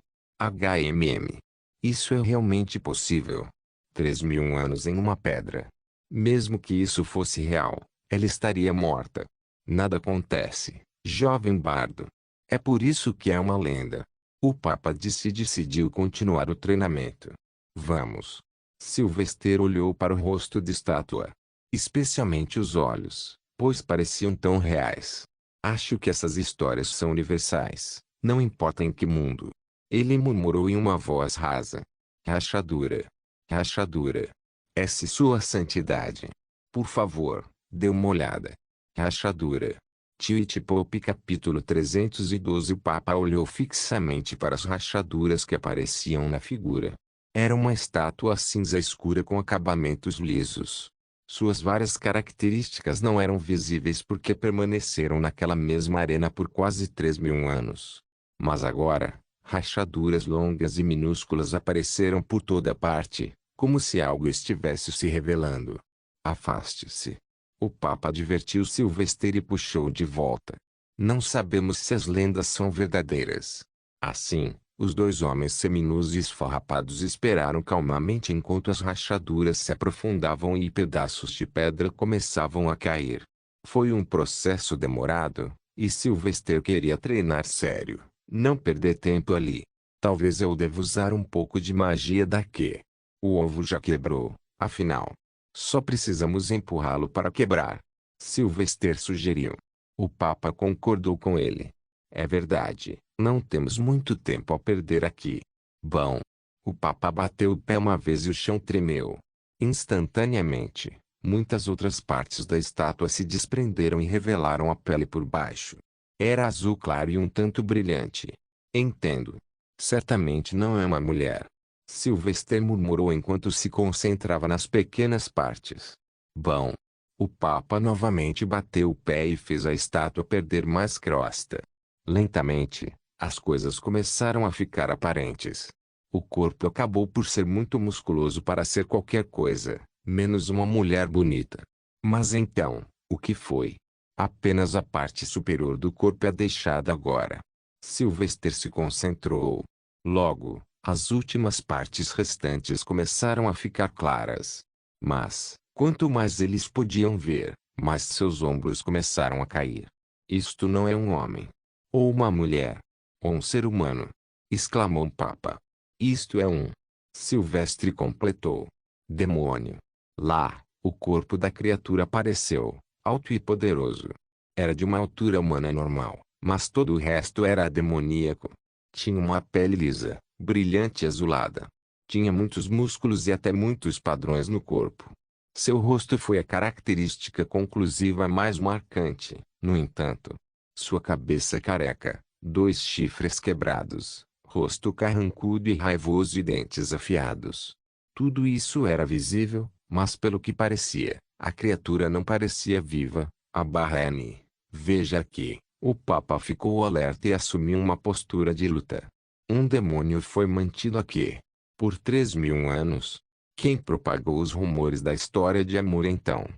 Isso é realmente possível. 3.000 anos em uma pedra. Mesmo que isso fosse real, ela estaria morta. Nada acontece, jovem bardo. É por isso que é uma lenda. O Papa decidiu continuar o treinamento. Vamos. Sylvester olhou para o rosto da estátua. Especialmente os olhos, pois pareciam tão reais. Acho que essas histórias são universais, não importa em que mundo. Ele murmurou em uma voz rasa. Rachadura. Rachadura. Essa é sua santidade. Por favor, dê uma olhada. Rachadura. Tite Pope capítulo 312. O Papa olhou fixamente para as rachaduras que apareciam na figura. Era uma estátua cinza escura com acabamentos lisos. Suas várias características não eram visíveis porque permaneceram naquela mesma arena por quase 3.000 anos. Mas agora, rachaduras longas e minúsculas apareceram por toda parte, como se algo estivesse se revelando. Afaste-se. O Papa advertiu Sylvester e puxou de volta. Não sabemos se as lendas são verdadeiras. Assim, os dois homens seminus e esfarrapados esperaram calmamente enquanto as rachaduras se aprofundavam e pedaços de pedra começavam a cair. Foi um processo demorado, e Sylvester queria treinar sério, não perder tempo ali. Talvez eu deva usar um pouco de magia daqui. O ovo já quebrou, afinal. Só precisamos empurrá-lo para quebrar. Sylvester sugeriu. O Papa concordou com ele. É verdade, não temos muito tempo a perder aqui. Bom. O Papa bateu o pé uma vez e o chão tremeu. Instantaneamente, muitas outras partes da estátua se desprenderam e revelaram a pele por baixo. Era azul claro e um tanto brilhante. Entendo. Certamente não é uma mulher. Sylvester murmurou enquanto se concentrava nas pequenas partes. Bom. O Papa novamente bateu o pé e fez a estátua perder mais crosta. Lentamente, as coisas começaram a ficar aparentes. O corpo acabou por ser muito musculoso para ser qualquer coisa, menos uma mulher bonita. Mas então, o que foi? Apenas a parte superior do corpo é deixada agora. Sylvester se concentrou. Logo, as últimas partes restantes começaram a ficar claras. Mas, quanto mais eles podiam ver, Mas seus ombros começaram a cair. Isto não é um homem. Ou uma mulher. Ou um ser humano. Exclamou o Papa. Isto é um. Silvestre completou. Demônio. Lá, o corpo da criatura apareceu, alto e poderoso. Era de uma altura humana normal, mas todo o resto era demoníaco. Tinha uma pele lisa, brilhante e azulada. Tinha muitos músculos e até muitos padrões no corpo. Seu rosto foi a característica conclusiva mais marcante, no entanto. Sua cabeça careca, 2 chifres quebrados, rosto carrancudo e raivoso e dentes afiados. Tudo isso era visível, mas pelo que parecia, a criatura não parecia viva. N. Veja aqui, o Papa ficou alerta e assumiu uma postura de luta. Um demônio foi mantido aqui. Por 3.000 anos. Quem propagou os rumores da história de amor então?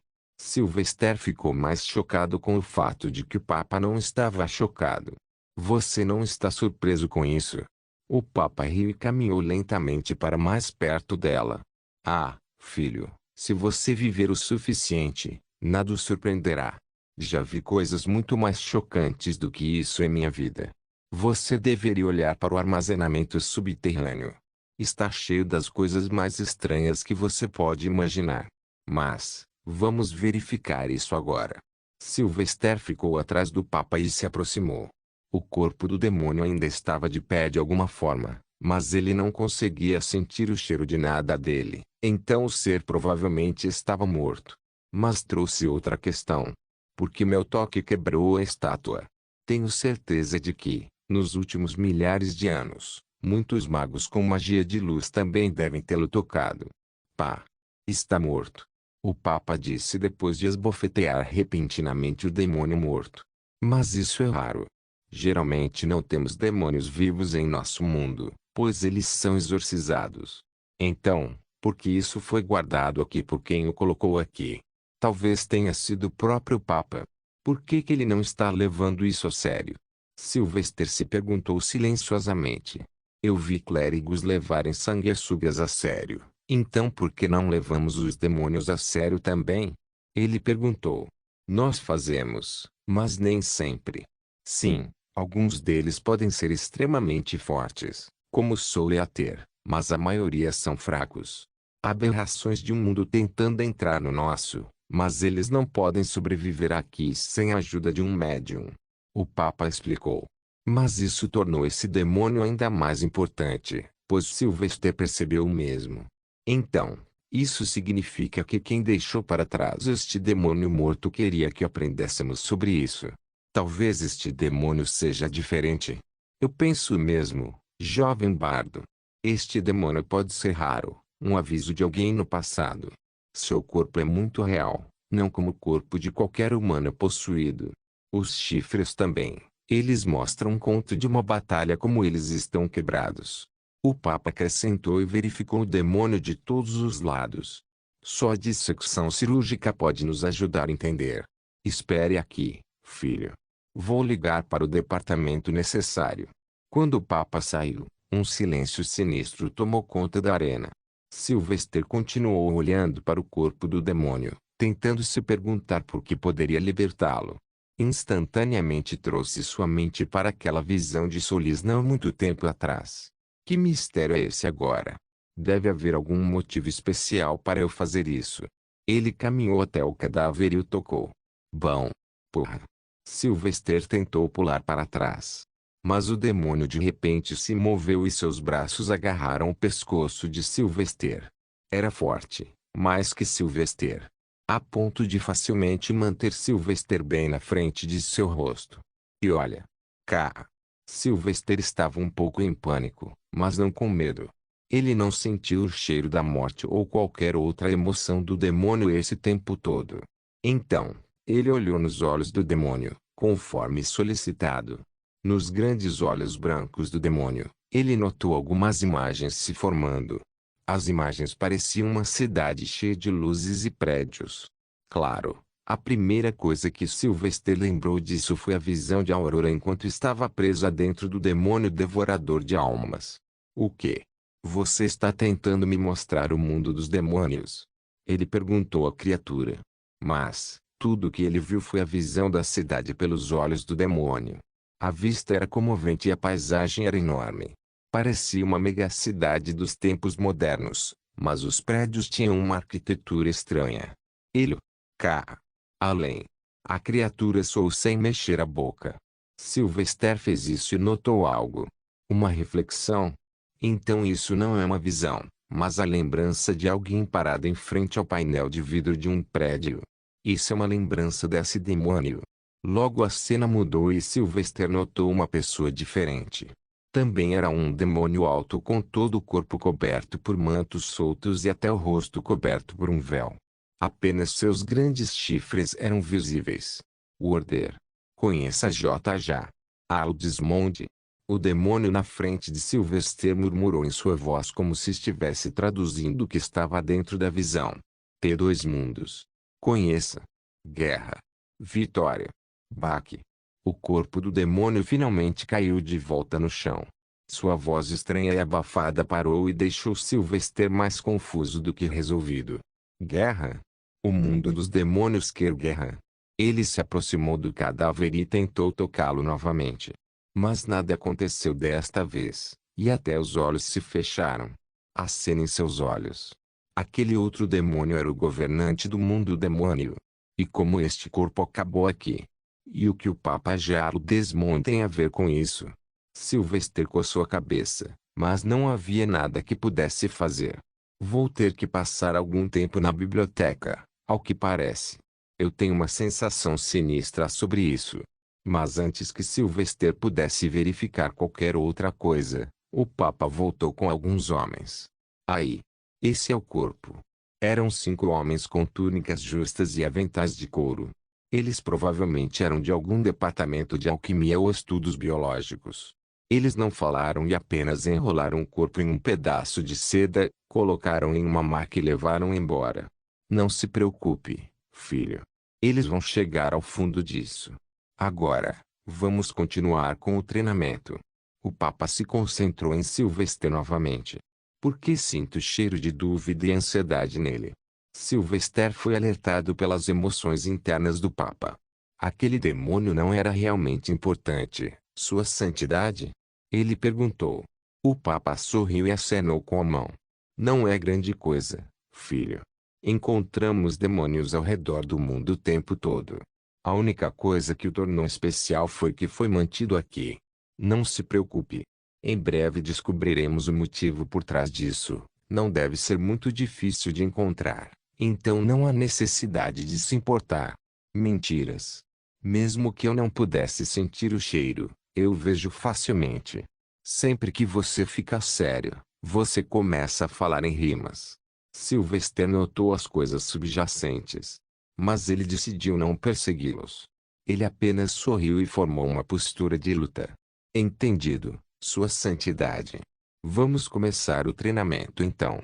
Sylvester ficou mais chocado com o fato de que o Papa não estava chocado. Você não está surpreso com isso? O Papa riu e caminhou lentamente para mais perto dela. Ah, filho, se você viver o suficiente, nada o surpreenderá. Já vi coisas muito mais chocantes do que isso em minha vida. Você deveria olhar para o armazenamento subterrâneo. Está cheio das coisas mais estranhas que você pode imaginar. Mas, vamos verificar isso agora. Sylvester ficou atrás do Papa e se aproximou. O corpo do demônio ainda estava de pé de alguma forma, mas ele não conseguia sentir o cheiro de nada dele. Então o ser provavelmente estava morto. Mas trouxe outra questão. Por que meu toque quebrou a estátua? Tenho certeza de que, nos últimos milhares de anos, muitos magos com magia de luz também devem tê-lo tocado. Pá! Está morto. O Papa disse depois de esbofetear repentinamente o demônio morto. Mas isso é raro. Geralmente não temos demônios vivos em nosso mundo, pois eles são exorcizados. Então, por que isso foi guardado aqui por quem o colocou aqui? Talvez tenha sido o próprio Papa. Por que ele não está levando isso a sério? Sylvester se perguntou silenciosamente. Eu vi clérigos levarem sanguessugas a sério. Então por que não levamos os demônios a sério também? Ele perguntou. Nós fazemos, mas nem sempre. Sim, alguns deles podem ser extremamente fortes, como Soleater, mas a maioria são fracos. Aberrações de um mundo tentando entrar no nosso, mas eles não podem sobreviver aqui sem a ajuda de um médium. O Papa explicou. Mas isso tornou esse demônio ainda mais importante, pois Sylvester percebeu o mesmo. Então, isso significa que quem deixou para trás este demônio morto queria que aprendêssemos sobre isso. Talvez este demônio seja diferente. Eu penso mesmo, jovem bardo. Este demônio pode ser raro, um aviso de alguém no passado. Seu corpo é muito real, não como o corpo de qualquer humano possuído. Os chifres também. Eles mostram um conto de uma batalha como eles estão quebrados. O Papa acrescentou e verificou o demônio de todos os lados. Só a dissecção cirúrgica pode nos ajudar a entender. Espere aqui, filho. Vou ligar para o departamento necessário. Quando o Papa saiu, um silêncio sinistro tomou conta da arena. Sylvester continuou olhando para o corpo do demônio, tentando se perguntar por que poderia libertá-lo. Instantaneamente trouxe sua mente para aquela visão de Solis não muito tempo atrás. Que mistério é esse agora? Deve haver algum motivo especial para eu fazer isso. Ele caminhou até o cadáver e o tocou. Bom, porra. Sylvester tentou pular para trás. Mas o demônio de repente se moveu e seus braços agarraram o pescoço de Sylvester. Era forte, mais que Sylvester. A ponto de facilmente manter Sylvester bem na frente de seu rosto. E olha. Cá. Sylvester estava um pouco em pânico, mas não com medo. Ele não sentiu o cheiro da morte ou qualquer outra emoção do demônio esse tempo todo. Então, ele olhou nos olhos do demônio, conforme solicitado. Nos grandes olhos brancos do demônio, ele notou algumas imagens se formando. As imagens pareciam uma cidade cheia de luzes e prédios. Claro, a primeira coisa que Sylvester lembrou disso foi a visão de Aurora enquanto estava presa dentro do demônio devorador de almas. O quê? Você está tentando me mostrar o mundo dos demônios? Ele perguntou à criatura. Mas, Tudo o que ele viu foi a visão da cidade pelos olhos do demônio. A vista era comovente e a paisagem era enorme. Parecia uma megacidade dos tempos modernos, mas os prédios tinham uma arquitetura estranha. Ele, cá, além. A criatura soou sem mexer a boca. Sylvester fez isso e notou algo. Uma reflexão. Então isso não é uma visão, mas a lembrança de alguém parado em frente ao painel de vidro de um prédio. Isso é uma lembrança desse demônio. Logo a cena mudou e Sylvester notou uma pessoa diferente. Também era um demônio alto com todo o corpo coberto por mantos soltos e até o rosto coberto por um véu. Apenas seus grandes chifres eram visíveis. Warder. Conheça J.J. Al Desmond. O demônio na frente de Sylvester murmurou em sua voz como se estivesse traduzindo o que estava dentro da visão. T2 mundos. Conheça. Guerra. Vitória. Baque. O corpo do demônio finalmente caiu de volta no chão. Sua voz estranha e abafada parou e deixou Sylvester mais confuso do que resolvido. Guerra? O mundo dos demônios quer guerra. Ele se aproximou do cadáver e tentou tocá-lo novamente. Mas nada aconteceu desta vez, e até os olhos se fecharam. A cena em seus olhos. Aquele outro demônio era o governante do mundo demônio. E como este corpo acabou aqui? E o que o Papa Jaro Desmond tem a ver com isso? Sylvester coçou a cabeça, mas não havia nada que pudesse fazer. Vou ter que passar algum tempo na biblioteca, ao que parece. Eu tenho uma sensação sinistra sobre isso. Mas antes que Sylvester pudesse verificar qualquer outra coisa, o Papa voltou com alguns homens. Aí. Esse é o corpo. Eram 5 homens com túnicas justas e aventais de couro. Eles provavelmente eram de algum departamento de alquimia ou estudos biológicos. Eles não falaram e apenas enrolaram o corpo em um pedaço de seda, colocaram em uma maca e levaram embora. Não se preocupe, filho. Eles vão chegar ao fundo disso. Agora, vamos continuar com o treinamento. O Papa se concentrou em Sylvester novamente. Por que sinto cheiro de dúvida e ansiedade nele? Sylvester foi alertado pelas emoções internas do Papa. Aquele demônio não era realmente importante, sua santidade? Ele perguntou. O Papa sorriu e acenou com a mão. Não é grande coisa, filho. Encontramos demônios ao redor do mundo o tempo todo. A única coisa que o tornou especial foi que foi mantido aqui. Não se preocupe. Em breve descobriremos o motivo por trás disso. Não deve ser muito difícil de encontrar. Então não há necessidade de se importar. Mentiras. Mesmo que eu não pudesse sentir o cheiro, eu vejo facilmente. Sempre que você fica sério, você começa a falar em rimas. Sylvester notou as coisas subjacentes. Mas ele decidiu não persegui-los. Ele apenas sorriu e formou uma postura de luta. Entendido, Sua Santidade. Vamos começar o treinamento então.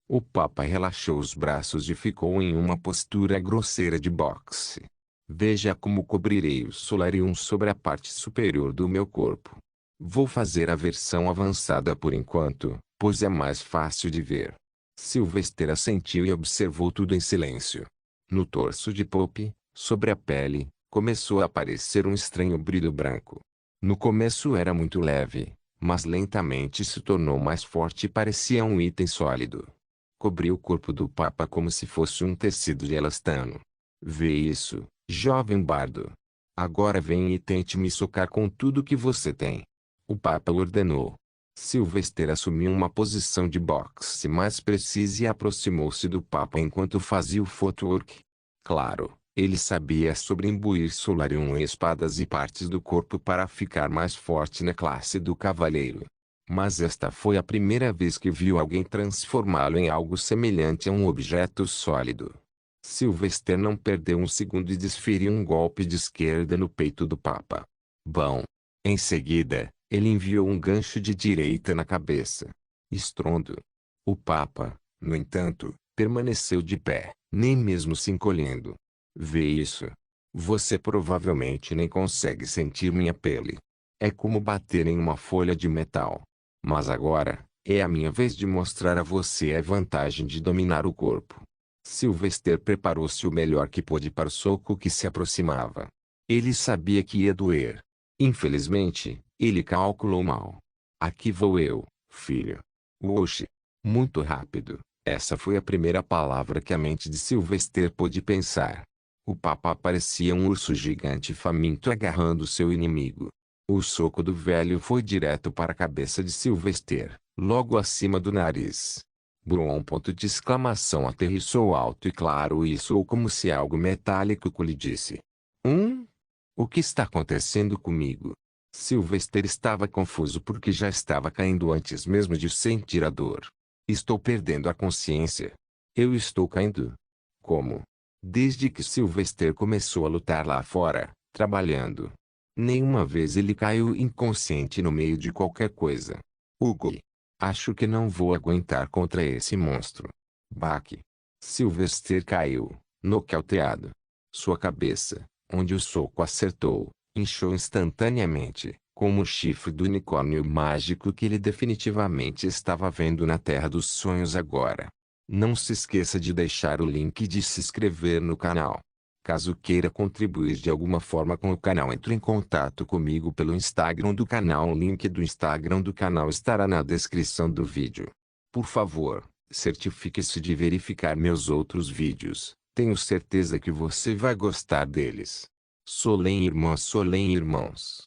O Papa relaxou os braços e ficou em uma postura grosseira de boxe. Veja como cobrirei o solarium sobre a parte superior do meu corpo. Vou fazer a versão avançada por enquanto, pois é mais fácil de ver. Sylvester assentiu e observou tudo em silêncio. No torso de Pope, sobre a pele, começou a aparecer um estranho brilho branco. No começo era muito leve, mas lentamente se tornou mais forte e parecia um item sólido. Cobriu o corpo do Papa como se fosse um tecido de elastano. Vê isso, jovem bardo. Agora vem e tente me socar com tudo que você tem. O Papa ordenou. Sylvester assumiu uma posição de boxe mais precisa e aproximou-se do Papa enquanto fazia o footwork. Claro, ele sabia sobre imbuir solarium em espadas e partes do corpo para ficar mais forte na classe do cavaleiro. Mas esta foi a primeira vez que viu alguém transformá-lo em algo semelhante a um objeto sólido. Sylvester não perdeu um segundo e desferiu um golpe de esquerda no peito do Papa. Bom. Em seguida, ele enviou um gancho de direita na cabeça. Estrondo. O Papa, no entanto, permaneceu de pé, nem mesmo se encolhendo. Vê isso. Você provavelmente nem consegue sentir minha pele. É como bater em uma folha de metal. Mas agora, é a minha vez de mostrar a você a vantagem de dominar o corpo. Sylvester preparou-se o melhor que pôde para o soco que se aproximava. Ele sabia que ia doer. Infelizmente, ele calculou mal. Aqui vou eu, filho. Oxe! Muito rápido. Essa foi a primeira palavra que a mente de Sylvester pôde pensar. O papá parecia um urso gigante faminto agarrando seu inimigo. O soco do velho foi direto para a cabeça de Sylvester, logo acima do nariz. Brum! Ponto de exclamação aterrissou alto e claro e soou como se algo metálico colidisse. O que está acontecendo comigo? Sylvester estava confuso porque já estava caindo antes mesmo de sentir a dor. Estou perdendo a consciência. Eu estou caindo. Como? Desde que Sylvester começou a lutar lá fora, trabalhando. Nenhuma vez ele caiu inconsciente no meio de qualquer coisa. Hugo. Acho que não vou aguentar contra esse monstro. Baque. Sylvester caiu, nocauteado. Sua cabeça, onde o soco acertou, inchou instantaneamente, como o chifre do unicórnio mágico que ele definitivamente estava vendo na Terra dos Sonhos agora. Não se esqueça de deixar o link e de se inscrever no canal. Caso queira contribuir de alguma forma com o canal, entre em contato comigo pelo Instagram do canal. O link do Instagram do canal estará na descrição do vídeo. Por favor, certifique-se de verificar meus outros vídeos. Tenho certeza que você vai gostar deles. Solem irmãos.